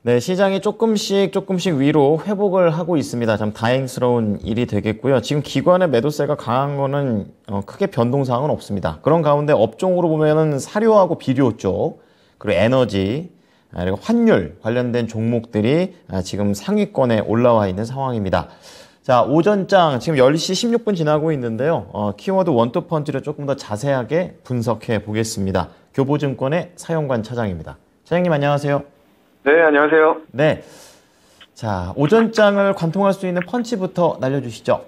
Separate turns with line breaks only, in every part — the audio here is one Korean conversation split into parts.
네, 시장이 조금씩 위로 회복을 하고 있습니다. 참 다행스러운 일이 되겠고요. 지금 기관의 매도세가 강한 거는 크게 변동사항은 없습니다. 그런 가운데 업종으로 보면은 사료하고 비료 쪽, 그리고 에너지, 그리고 환율 관련된 종목들이 지금 상위권에 올라와 있는 상황입니다. 자, 오전장 지금 10시 16분 지나고 있는데요. 키워드 원투펀치를 조금 더 자세하게 분석해 보겠습니다. 교보증권의 사용관 차장입니다. 차장님 안녕하세요.
네, 안녕하세요.
네. 자, 오전장을 관통할 수 있는 펀치부터 날려주시죠.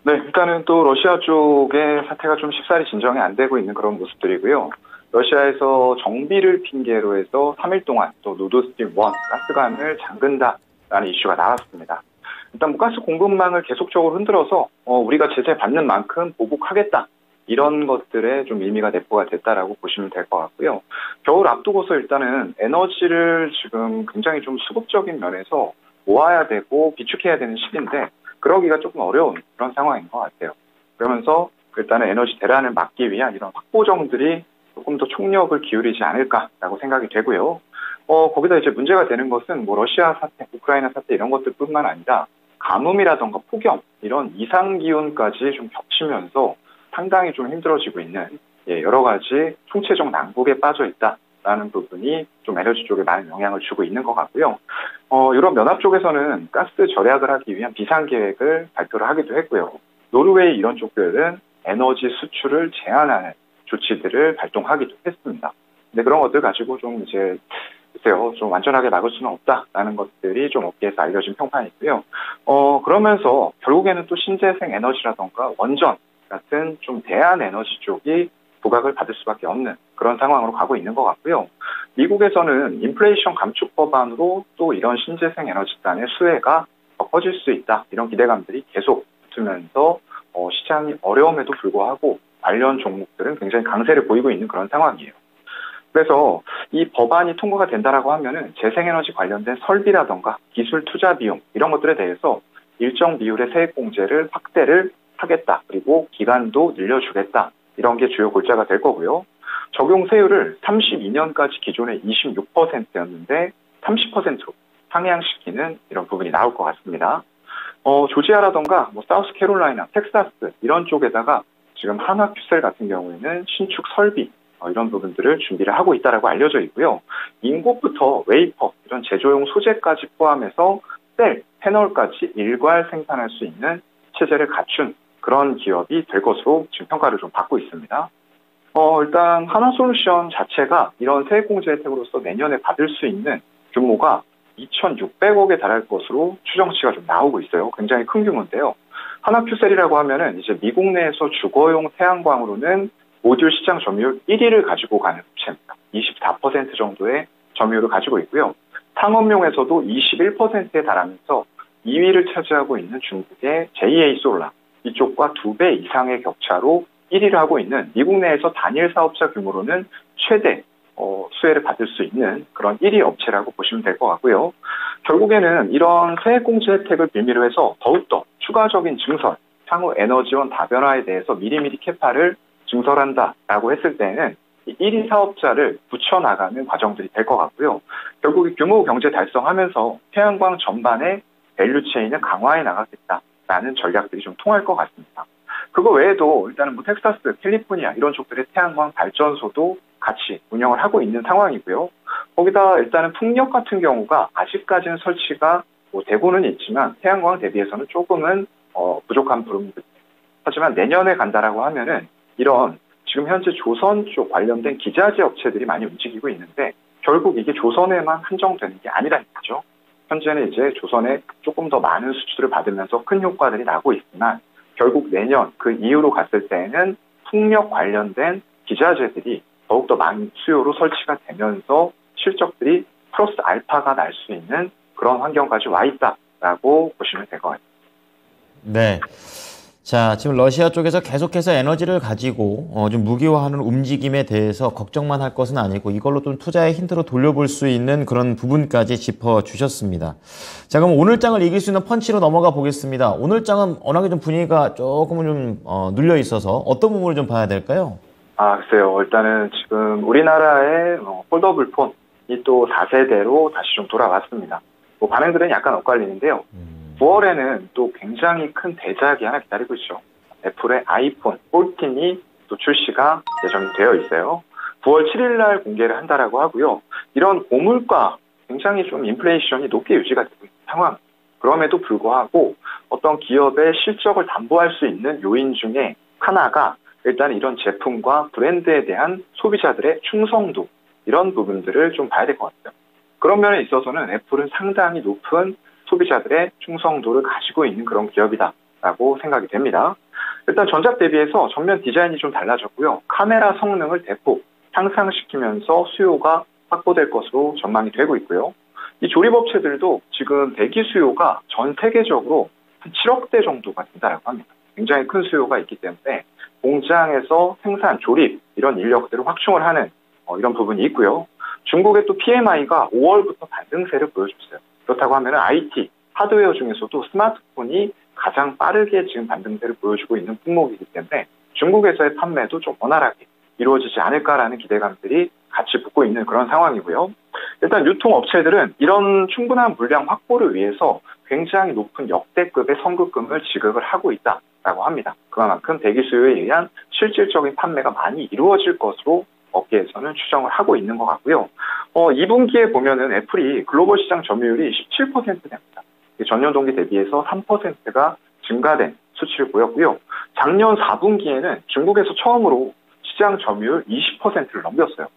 네, 일단은 또 러시아 쪽의 사태가 좀 쉽사리 진정이 안 되고 있는 그런 모습들이고요. 러시아에서 정비를 핑계로 해서 3일 동안 또 노드스트림 1 가스관을 잠근다라는 이슈가 나왔습니다. 일단 뭐 가스 공급망을 계속적으로 흔들어서 우리가 제재 받는 만큼 보복하겠다. 이런 것들에 좀 의미가 내포가 됐다라고 보시면 될 것 같고요. 겨울 앞두고서 일단은 에너지를 지금 굉장히 좀 수급적인 면에서 모아야 되고 비축해야 되는 시기인데 그러기가 조금 어려운 그런 상황인 것 같아요. 그러면서 일단은 에너지 대란을 막기 위한 이런 확보정들이 조금 더 총력을 기울이지 않을까라고 생각이 되고요. 거기다 이제 문제가 되는 것은 뭐 러시아 사태, 우크라이나 사태 이런 것들뿐만 아니라 가뭄이라던가 폭염 이런 이상 기온까지 좀 겹치면서 상당히 좀 힘들어지고 있는 여러 가지 총체적 난국에 빠져 있다라는 부분이 좀 에너지 쪽에 많은 영향을 주고 있는 것 같고요. 유럽 연합 쪽에서는 가스 절약을 하기 위한 비상계획을 발표를 하기도 했고요. 노르웨이 이런 쪽들은 에너지 수출을 제한하는 조치들을 발동하기도 했습니다. 근데 그런 것들 가지고 좀 이제 글쎄요, 좀 완전하게 막을 수는 없다라는 것들이 좀 업계에서 알려진 평판이고요. 그러면서 결국에는 또 신재생 에너지라던가 원전 같은 좀 대안 에너지 쪽이 부각을 받을 수밖에 없는 그런 상황으로 가고 있는 것 같고요. 미국에서는 인플레이션 감축 법안으로 또 이런 신재생 에너지단의 수혜가 더 커질 수 있다. 이런 기대감들이 계속 붙으면서 시장이 어려움에도 불구하고 관련 종목들은 굉장히 강세를 보이고 있는 그런 상황이에요. 그래서 이 법안이 통과가 된다라고 하면은 재생에너지 관련된 설비라던가 기술 투자 비용 이런 것들에 대해서 일정 비율의 세액공제를 확대를 하겠다. 그리고 기간도 늘려주겠다. 이런 게 주요 골자가 될 거고요. 적용 세율을 32년까지 기존의 26%였는데 30%로 상향시키는 이런 부분이 나올 것 같습니다. 조지아라던가 뭐 사우스캐롤라이나, 텍사스 이런 쪽에다가 지금 한화큐셀 같은 경우에는 신축 설비 이런 부분들을 준비를 하고 있다라고 알려져 있고요. 인곳부터 웨이퍼 이런 제조용 소재까지 포함해서 셀, 패널까지 일괄 생산할 수 있는 체제를 갖춘 그런 기업이 될 것으로 지금 평가를 좀 받고 있습니다. 일단 한화솔루션 자체가 이런 세액공제 혜택으로서 내년에 받을 수 있는 규모가 2,600억에 달할 것으로 추정치가 좀 나오고 있어요. 굉장히 큰 규모인데요. 한화큐셀이라고 하면은 이제 미국 내에서 주거용 태양광으로는 모듈 시장 점유율 1위를 가지고 가는 업체입니다. 24% 정도의 점유율을 가지고 있고요. 상업용에서도 21%에 달하면서 2위를 차지하고 있는 중국의 JA 솔라 이쪽과 2배 이상의 격차로 1위를 하고 있는 미국 내에서 단일 사업자 규모로는 최대 수혜를 받을 수 있는 그런 1위 업체라고 보시면 될 것 같고요. 결국에는 이런 세액공제 혜택을 빌미로 해서 더욱더 추가적인 증설, 향후 에너지원 다변화에 대해서 미리미리 캐파를 증설한다라고 했을 때는 1위 사업자를 붙여나가는 과정들이 될 것 같고요. 결국 규모 경제 달성하면서 태양광 전반의 밸류체인을 강화해 나가겠다라는 전략들이 좀 통할 것 같습니다. 그거 외에도 일단은 뭐 텍사스, 캘리포니아 이런 쪽들의 태양광 발전소도 같이 운영을 하고 있는 상황이고요. 거기다 일단은 풍력 같은 경우가 아직까지는 설치가 되고는 있지만 태양광 대비해서는 조금은 부족한 부분들. 하지만 내년에 간다라고 하면은 이런 지금 현재 조선 쪽 관련된 기자재 업체들이 많이 움직이고 있는데 결국 이게 조선에만 한정되는 게 아니라는 거죠. 현재는 이제 조선에 조금 더 많은 수출을 받으면서 큰 효과들이 나고 있지만 결국 내년 그 이후로 갔을 때에는 풍력 관련된 기자재들이 더욱더 많은 수요로 설치가 되면서 실적들이 플러스 알파가 날 수 있는 그런 환경까지 와 있다라고 보시면 될 것 같습니다.
네. 자, 지금 러시아 쪽에서 계속해서 에너지를 가지고 좀 무기화하는 움직임에 대해서 걱정만 할 것은 아니고 이걸로 좀 투자의 힌트로 돌려볼 수 있는 그런 부분까지 짚어주셨습니다. 자, 그럼 오늘 장을 이길 수 있는 펀치로 넘어가 보겠습니다. 오늘 장은 워낙에 좀 분위기가 조금은 좀 눌려 있어서 어떤 부분을 좀 봐야 될까요?
글쎄요. 일단은 지금 우리나라의 폴더블 폰 또 4세대로 다시 좀 돌아왔습니다. 뭐 반응들은 약간 엇갈리는데요. 9월에는 또 굉장히 큰 대작이 하나 기다리고 있죠. 애플의 아이폰 14이 또 출시가 예정이 되어 있어요. 9월 7일 날 공개를 한다라고 하고요. 이런 고물가, 굉장히 좀 인플레이션이 높게 유지가 되고 있는 상황. 그럼에도 불구하고 어떤 기업의 실적을 담보할 수 있는 요인 중에 하나가 일단 이런 제품과 브랜드에 대한 소비자들의 충성도, 이런 부분들을 좀 봐야 될 것 같아요. 그런 면에 있어서는 애플은 상당히 높은 소비자들의 충성도를 가지고 있는 그런 기업이다라고 생각이 됩니다. 일단 전작 대비해서 전면 디자인이 좀 달라졌고요. 카메라 성능을 대폭 향상시키면서 수요가 확보될 것으로 전망이 되고 있고요. 이 조립업체들도 지금 대기 수요가 전 세계적으로 한 7억 대 정도가 된다고 합니다. 굉장히 큰 수요가 있기 때문에 공장에서 생산, 조립 이런 인력들을 확충을 하는 이런 부분이 있고요. 중국의 또 PMI가 5월부터 반등세를 보여줬어요. 그렇다고 하면 IT, 하드웨어 중에서도 스마트폰이 가장 빠르게 지금 반등세를 보여주고 있는 품목이기 때문에 중국에서의 판매도 좀 원활하게 이루어지지 않을까라는 기대감들이 같이 붙고 있는 그런 상황이고요. 일단 유통업체들은 이런 충분한 물량 확보를 위해서 굉장히 높은 역대급의 선급금을 지급을 하고 있다라고 합니다. 그만큼 대기 수요에 의한 실질적인 판매가 많이 이루어질 것으로 업계에서는 추정을 하고 있는 것 같고요. 2분기에 보면은 애플이 글로벌 시장 점유율이 17% 됩니다. 전년 동기 대비해서 3%가 증가된 수치를 보였고요. 작년 4분기에는 중국에서 처음으로 시장 점유율 20%를 넘겼어요.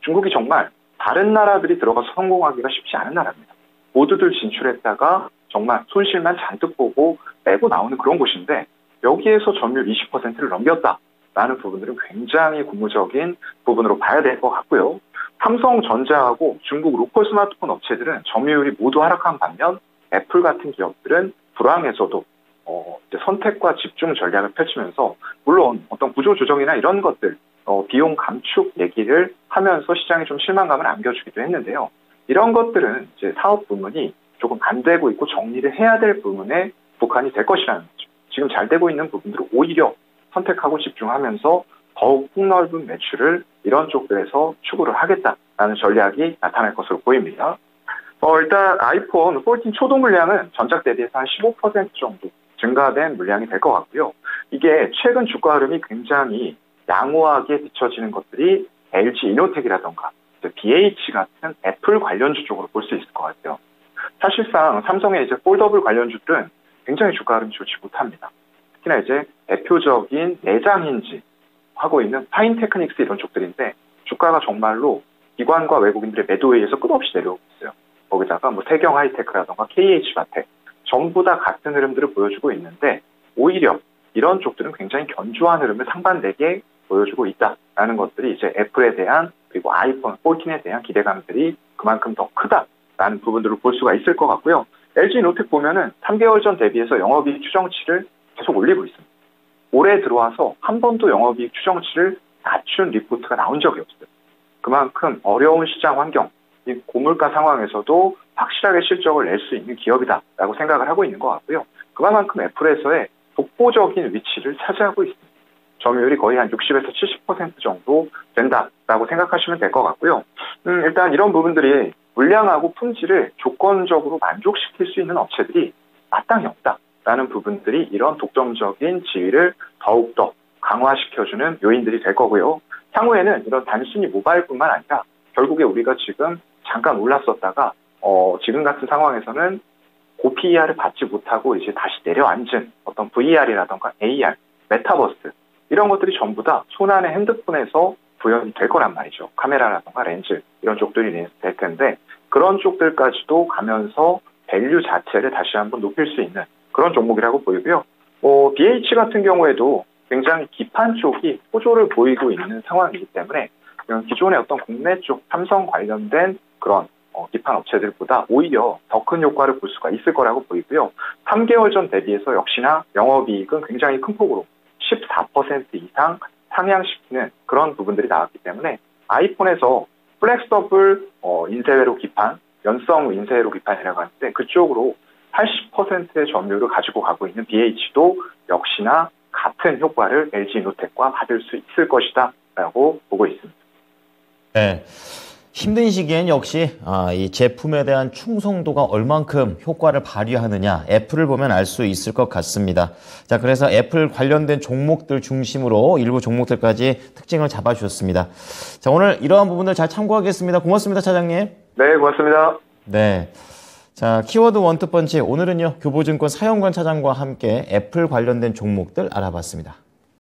중국이 정말 다른 나라들이 들어가서 성공하기가 쉽지 않은 나라입니다. 모두들 진출했다가 정말 손실만 잔뜩 보고 빼고 나오는 그런 곳인데 여기에서 점유율 20%를 넘겼다라는 부분들은 굉장히 고무적인 부분으로 봐야 될 것 같고요. 삼성전자하고 중국 로컬 스마트폰 업체들은 점유율이 모두 하락한 반면 애플 같은 기업들은 불황에서도 이제 선택과 집중 전략을 펼치면서 물론 어떤 구조 조정이나 이런 것들 비용 감축 얘기를 하면서 시장에 좀 실망감을 안겨주기도 했는데요. 이런 것들은 이제 사업 부문이 조금 안 되고 있고 정리를 해야 될 부분에 국한이 될 것이라는 거죠. 지금 잘 되고 있는 부분들을 오히려 선택하고 집중하면서 더욱 폭넓은 매출을 이런 쪽들에서 추구를 하겠다라는 전략이 나타날 것으로 보입니다. 일단 아이폰 14 초도 물량은 전작 대비해서 한 15% 정도 증가된 물량이 될 것 같고요. 이게 최근 주가 흐름이 굉장히 양호하게 비춰지는 것들이 LG 이노텍이라던가 BH 같은 애플 관련주 쪽으로 볼 수 있을 것 같아요. 사실상 삼성의 이제 폴더블 관련주들은 굉장히 주가 흐름이 좋지 못합니다. 특히나 이제 대표적인 내장 힌지 하고 있는 파인테크닉스 이런 쪽들인데 주가가 정말로 기관과 외국인들의 매도에 의해서 끝없이 내려오고 있어요. 거기다가 뭐 태경 하이테크라던가 KH바텍 전부 다 같은 흐름들을 보여주고 있는데 오히려 이런 쪽들은 굉장히 견조한 흐름을 상반되게 보여주고 있다라는 것들이 이제 애플에 대한 그리고 아이폰 14에 대한 기대감들이 그만큼 더 크다라는 부분들을 볼 수가 있을 것 같고요. LG 노텍 보면은 3개월 전 대비해서 영업이익 추정치를 계속 올리고 있습니다. 올해 들어와서 한 번도 영업이익 추정치를 낮춘 리포트가 나온 적이 없어요. 그만큼 어려운 시장 환경, 이 고물가 상황에서도 확실하게 실적을 낼 수 있는 기업이다라고 생각을 하고 있는 것 같고요. 그만큼 애플에서의 독보적인 위치를 차지하고 있습니다. 점유율이 거의 한 60에서 70% 정도 된다라고 생각하시면 될 것 같고요. 일단 이런 부분들이 물량하고 품질을 조건적으로 만족시킬 수 있는 업체들이 마땅히 없다라는 부분들이 이런 독점적인 지위를 더욱더 강화시켜주는 요인들이 될 거고요. 향후에는 이런 단순히 모바일뿐만 아니라 결국에 우리가 지금 잠깐 올랐었다가 지금 같은 상황에서는 고PER을 받지 못하고 이제 다시 내려앉은 어떤 VR이라던가 AR, 메타버스 이런 것들이 전부 다 손안의 핸드폰에서 구현이 될 거란 말이죠. 카메라라던가 렌즈 이런 쪽들이 될 텐데 그런 쪽들까지도 가면서 밸류 자체를 다시 한번 높일 수 있는 그런 종목이라고 보이고요. BH 같은 경우에도 굉장히 기판 쪽이 호조를 보이고 있는 상황이기 때문에 기존의 어떤 국내 쪽 삼성 관련된 그런 기판 업체들보다 오히려 더 큰 효과를 볼 수가 있을 거라고 보이고요. 3개월 전 대비해서 역시나 영업이익은 굉장히 큰 폭으로 14% 이상 상향시키는 그런 부분들이 나왔기 때문에 아이폰에서 플렉서블 인쇄회로 기판, 연성 인쇄회로 기판이라고 하는데 그쪽으로 80%의 점유율을 가지고 가고 있는 BH도 역시나 같은 효과를 LG 이노텍과 받을 수 있을 것이다 라고 보고 있습니다.
네. 힘든 시기엔 역시 이 제품에 대한 충성도가 얼만큼 효과를 발휘하느냐 애플을 보면 알 수 있을 것 같습니다. 자, 그래서 애플 관련된 종목들 중심으로 일부 종목들까지 특징을 잡아주셨습니다. 자, 오늘 이러한 부분들 잘 참고하겠습니다. 고맙습니다, 차장님.
네, 고맙습니다.
네. 자, 키워드 원투펀치 오늘은요 교보증권 사연관 차장과 함께 애플 관련된 종목들 알아봤습니다.